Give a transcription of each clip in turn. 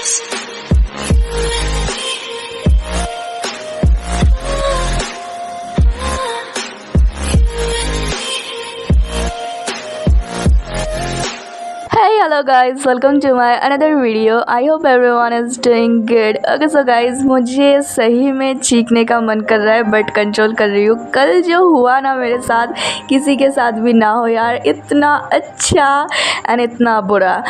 Hey, hello guys, welcome to my another video. I hope everyone is doing good. Okay, so guys, मुझे सही में चीखने का मन कर रहा है बट कंट्रोल कर रही हूँ। कल जो हुआ ना मेरे साथ, किसी के साथ भी ना हो यार, इतना अच्छा एंड इतना बुरा।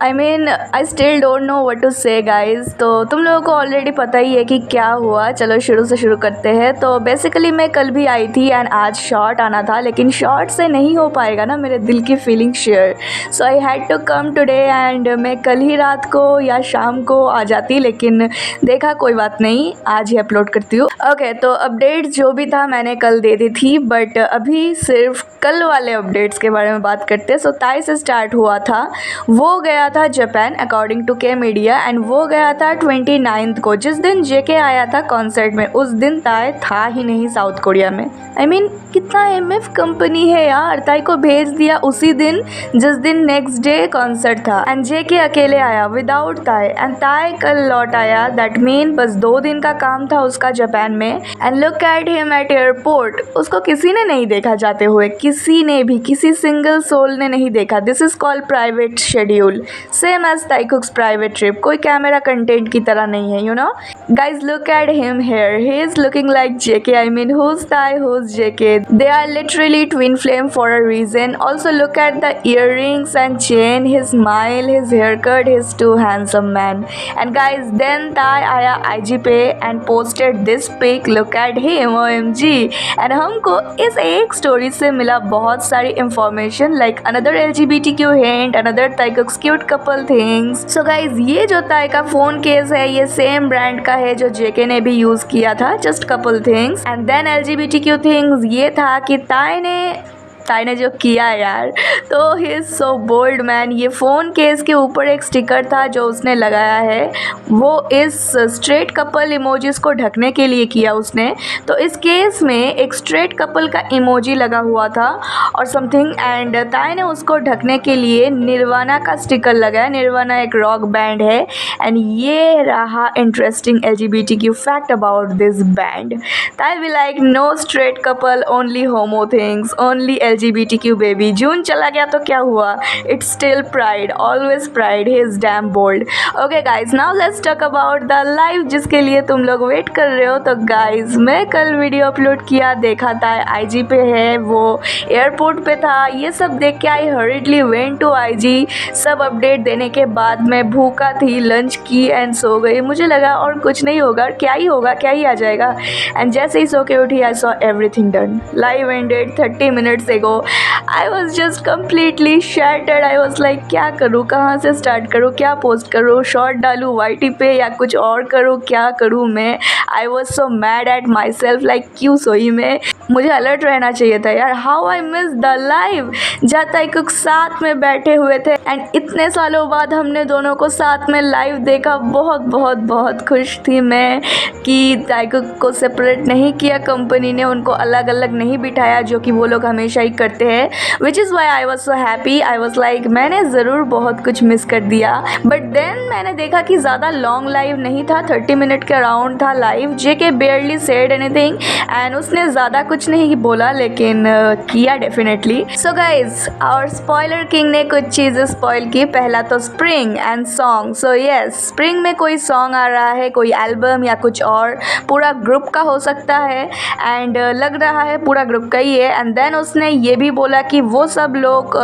I mean, I still don't know what to say guys। तो तुम लोगों को ऑलरेडी पता ही है कि क्या हुआ। चलो शुरू से शुरू करते हैं। तो बेसिकली मैं कल भी आई थी एंड आज शॉर्ट आना था, लेकिन शॉर्ट से नहीं हो पाएगा ना मेरे दिल की feeling share. So I had to come today and मैं कल ही रात को या शाम को आ जाती, लेकिन देखा कोई बात नहीं, आज ही अपलोड करती हूँ। ओके, तो अपडेट जो भी था मैंने कल दे दी थी, बट अभी सिर्फ कल वाले अपडेट्स के बारे में बात करते हैं। सो ताई से स्टार्ट हुआ था, वो गया था जापान अकॉर्डिंग टू के मीडिया, एंड वो गया था 29 को, जिस दिन जेके आया था कॉन्सर्ट में। उस दिन ताई था ही नहीं साउथ कोरिया में। आई मीन कितना एमएफ कंपनी है यार, ताई को भेज दिया उसी दिन जिस दिन नेक्स्ट डे कॉन्सर्ट था, एंड जेके अकेले आया विदाउट ताई, एंड ताई कल लौट आया। दैट मीन बस 2 दिन का काम था उसका जापान में। And look at him at airport, उसको किसी ने नहीं देखा जाते हुए, किसी ने भी, किसी सिंगल सोल ने नहीं देखा। This is called private schedule, same as Taekooks private trip. कोई कैमरा कंटेंट की तरह नहीं है, you know guys. Look at him here, he is looking like JK. I mean who's Tae, who's JK? They are literally twin flame for a reason. Also look at the earrings and chain, his smile, his haircut, he's too handsome man. And guys, then ताई आया IG पे and posted this pic. Look at him, OMG. And हमको इस एक story से मिला बहुत सारी information, like another LGBTQ hint, another ताईकुक्स cute couple things. So guys, ये जो ताई का फोन केस है, ये सेम ब्रांड का है जो JK ने भी यूज किया था, just couple things. And then LGBTQ things ये था कि ताई ने जो किया यार, तो he is so bold man. ये फ़ोन केस के ऊपर एक स्टिकर था जो उसने लगाया है, वो इस स्ट्रेट कपल इमोजीज़ को ढकने के लिए किया उसने। तो इस केस में एक स्ट्रेट कपल का इमोजी लगा हुआ था और समथिंग, एंड ताई ने उसको ढकने के लिए निर्वाणा का स्टिकर लगाया। निर्वाणा एक रॉक बैंड है, एंड ये रहा interesting LGBTQ fact about this band. Tae भी like no straight couple, only homo things, only LGBTQ baby. June चला गया तो क्या हुआ, it's still pride, always pride, he is damn bold. Okay guys, now let's talk about the live जिसके लिए तुम लोग वेट कर रहे हो। तो गाइज, मैं कल वीडियो अपलोड किया, देखा था IG पे है, वो एयरपोर्ट पे था। ये सब देख के आई हर्रिडली वेंट टू IG। सब अपडेट देने के बाद मैं भूखा थी, लंच की एंड सो गई। मुझे लगा और कुछ नहीं होगा, क्या ही होगा, क्या ही आ जाएगा। एंड जैसे ही सो के उठी, I saw everything done. Live ended 30 minutes एगो। I was just completely shattered. I was like क्या करूँ, कहाँ से स्टार्ट करूँ, क्या पोस्ट करूँ, शॉर्ट डालूँ YT पे या कुछ और करूँ, क्या करूँ मैं। I was so mad at my self, like क्यों सोई मैं, मुझे अलर्ट रहना चाहिए था यार। How I miss the live, जहाँ ताईकुक साथ में बैठे हुए थे, एंड इतने सालों बाद हमने दोनों को साथ में लाइव देखा। बहुत बहुत बहुत खुश थी मैं कि ताईकुक को सेपरेट नहीं किया कंपनी ने, उनको अलग अलग नहीं बिठाया जो कि वो लोग हमेशा ही करते हैं। Which is why I was so happy. I was like मैंने ज़रूर बहुत कुछ मिस कर दिया, बट देन मैंने देखा कि ज़्यादा लॉन्ग लाइव नहीं था, 30 मिनट के अराउंड था live. JK barely said anything, and उसने ज़्यादा कुछ नहीं बोला, लेकिन किया definitely. So guys, our spoiler king ने कुछ चीज़ें स्पॉइल की। पहला तो spring and song. So yes, spring में कोई सॉन्ग आ रहा है, कोई एल्बम या कुछ और, पूरा ग्रुप का हो सकता है, एंड लग रहा है पूरा ग्रुप का ही है। एंड देन उसने ये भी बोला कि वो सब लोग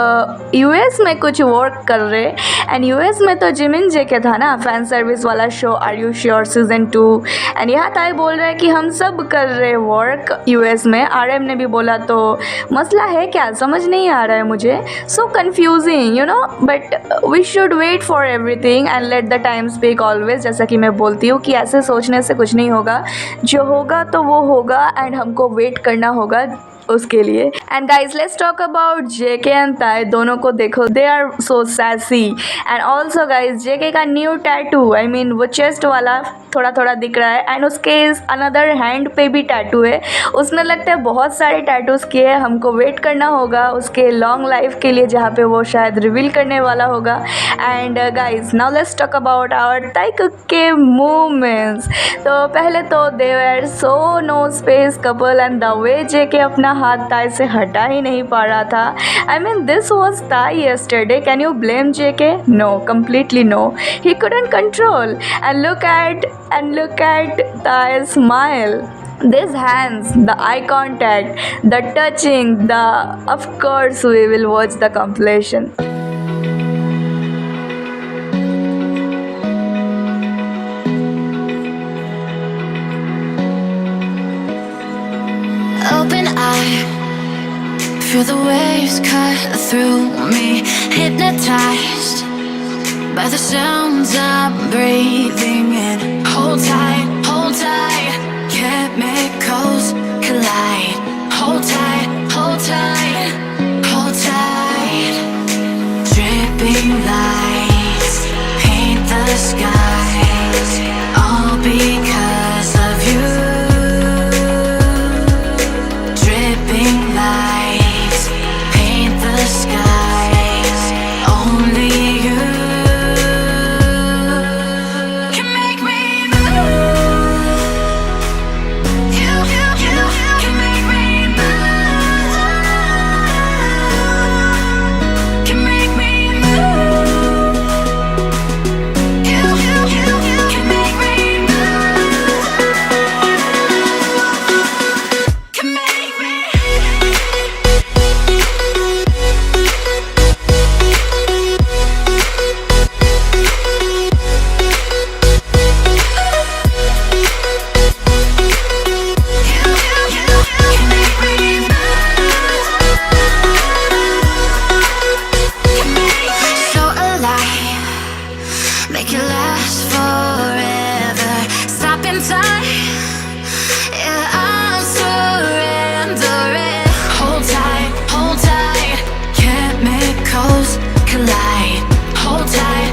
US में कुछ वर्क कर रहे, एंड US में तो जिमिन JK था ना, फैन सर्विस वाला show are you sure season 2। And यहाँ ताई बोल रहे हैं कि हम सब कर रहे वर्क US में। RM ने भी बोला, तो मसला है क्या, समझ नहीं आ रहा है मुझे। So confusing you know, but we should wait for everything and let the time speak always. जैसा कि मैं बोलती हूँ कि ऐसे सोचने से कुछ नहीं होगा, जो होगा तो वो होगा, एंड हमको वेट करना होगा। उसके लिए। And guys let's talk about JK and Tae, दोनों को देखो, they are so sassy. And also guys JK का न्यू टैटू, आई मीन वो चेस्ट वाला थोड़ा थोड़ा दिख रहा है, एंड उसके अनदर हैंड पे भी टैटू है। उसने लगता है बहुत सारे टैटूज किए हैं, हमको वेट करना होगा उसके लॉन्ग लाइफ के लिए जहाँ पे वो शायद रिवील करने वाला होगा। And guys now let's talk about our Taekook के मूवमेंट्स। तो पहले तो they were so no space couple, and the way JK अपना हाथ ताई से हटा ही नहीं पा रहा था। I mean this was Tae yesterday, can you blame JK? No, completely no. He couldn't control. And look at the smile, these hands, the eye contact, the touching, the, of course we will watch the compilation. Open eye, feel the waves cut through me, hypnotized by the sounds I'm breathing in. Hold tight, chemicals collide. Hold tight, hold tight. Dripping lights paint the skies, all because of you. Dripping lights paint the skies, only you. Make it last forever. Stop in time. Yeah, I'm surrendering. Hold tight. Chemicals collide. Hold tight.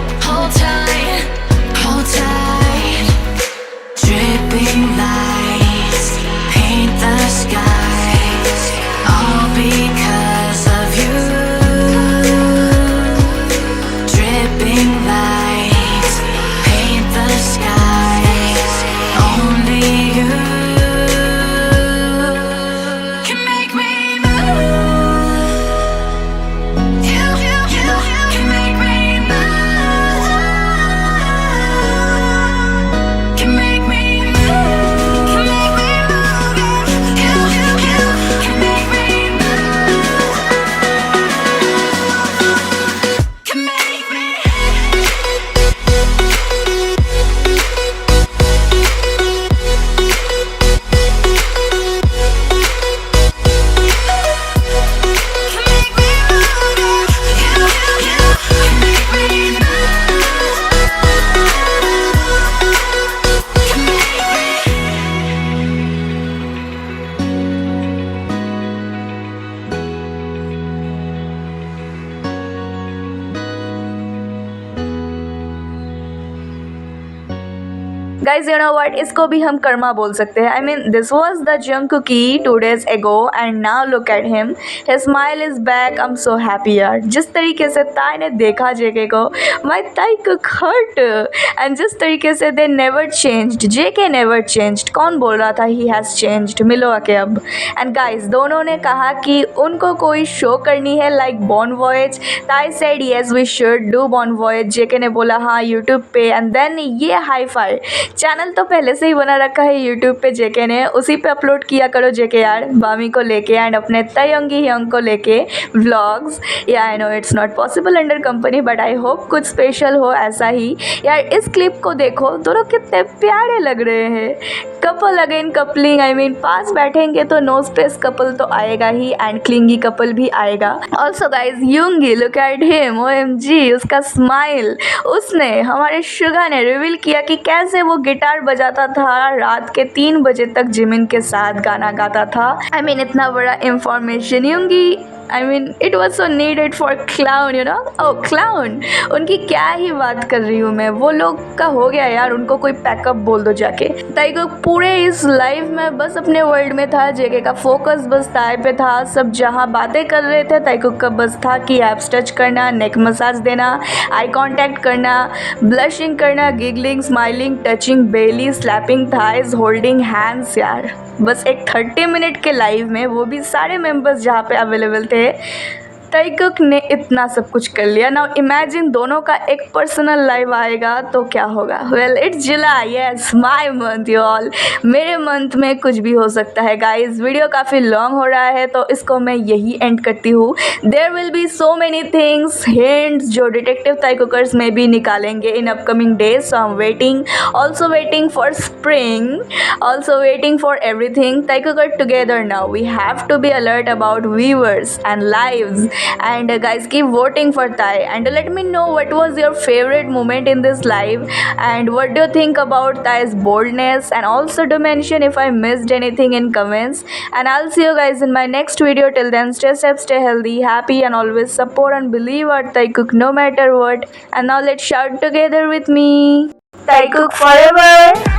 Dripping lights paint the skies, all because of you. Dripping lights paint the skies, only you can make me move. You can make me move. Can make me move. Can make me move. You can make me move. Can make me. Guys you know what, इसको भी हम कर्मा बोल सकते हैं। I mean this was the Jungkookie 2 days ago and now look at him, his smile is back. I am so happy यार। जिस तरीके से ताई ने देखा जेके को, माई ताईकुक हर्ट। एंड जिस तरीके से they never changed, JK never changed. कौन बोल रहा था ही हैज़ चेंज्ड? मिलो आके अब। एंड गाइज दोनों ने कहा कि उनको कोई शो करनी है like Bon Voyage. Tae said yes we should do Bon Voyage. JK ने बोला हाँ यूट्यूब पे। एंड देन ये हाई फाई चैनल तो पहले से ही बना रखा है यूट्यूब पे जेके ने, उसी पे अपलोड किया करो जेके यार, बामी को लेके एंड अपने तायोंगी हियोंग को लेके व्लॉग्स। या I know it's not possible under company, but I hope कुछ स्पेशल हो ऐसा ही। यार इस क्लिप को देखो, दोनों कितने प्यारे लग रहे हैं। Couple again coupling, I mean पास बैठेंगे तो नो स्पेस कपल तो आएगा ही, एंड क्लिंगी कपल भी आएगा। Also guys Yoongi, look at him, OMG उसका स्माइल। उसने, हमारे शुगा ने रिवील किया कि कैसे वो गिटार बजाता था, रात के 3 बजे तक जिमिन के साथ गाना गाता था। I mean इतना बड़ा इंफॉर्मेशन होंगी। I mean it was so needed for clown, you know? Oh clown, उनकी क्या ही बात कर रही हूँ मैं, वो लोग का हो गया यार, उनको कोई पैकअप बोल दो जाके। ताइकुक पूरे इस लाइफ में बस अपने वर्ल्ड में था, जेके का फोकस बस ताई पे था। सब जहाँ बातें कर रहे थे ताइकुक का बस था कि एप्स टच करना, नेक मसाज देना, आई कांटेक्ट करना, ब्लशिंग करना, गिगलिंग, स्माइलिंग, टचिंग बेली, स्लैपिंग थाइज, होल्डिंग हैंड्स। यार बस एक 30 मिनट के लाइव में, वो भी सारे मेंबर्स जहाँ पे अवेलेबल थे, ताइकुक ने इतना सब कुछ कर लिया। नाउ इमेजिन दोनों का एक पर्सनल लाइव आएगा तो क्या होगा। Well it's July, yes my month you all. मेरे मंथ में कुछ भी हो सकता है गाइस। वीडियो काफ़ी लॉन्ग हो रहा है तो इसको मैं यही एंड करती हूँ। There will be so many things, hints जो डिटेक्टिव ताइकुकर्स में भी निकालेंगे in upcoming days. So I am waiting, also waiting for spring, also waiting for everything. Taekooker together now, we have to be alert about viewers and lives. And guys, keep voting for Thai and let me know what was your favorite moment in this live and what do you think about Thai's boldness, and also to mention if I missed anything in comments. And I'll see you guys in my next video. Till then, stay safe, stay healthy, happy, and always support and believe our Thai cook no matter what. And now let's shout together with me, Thai cook forever.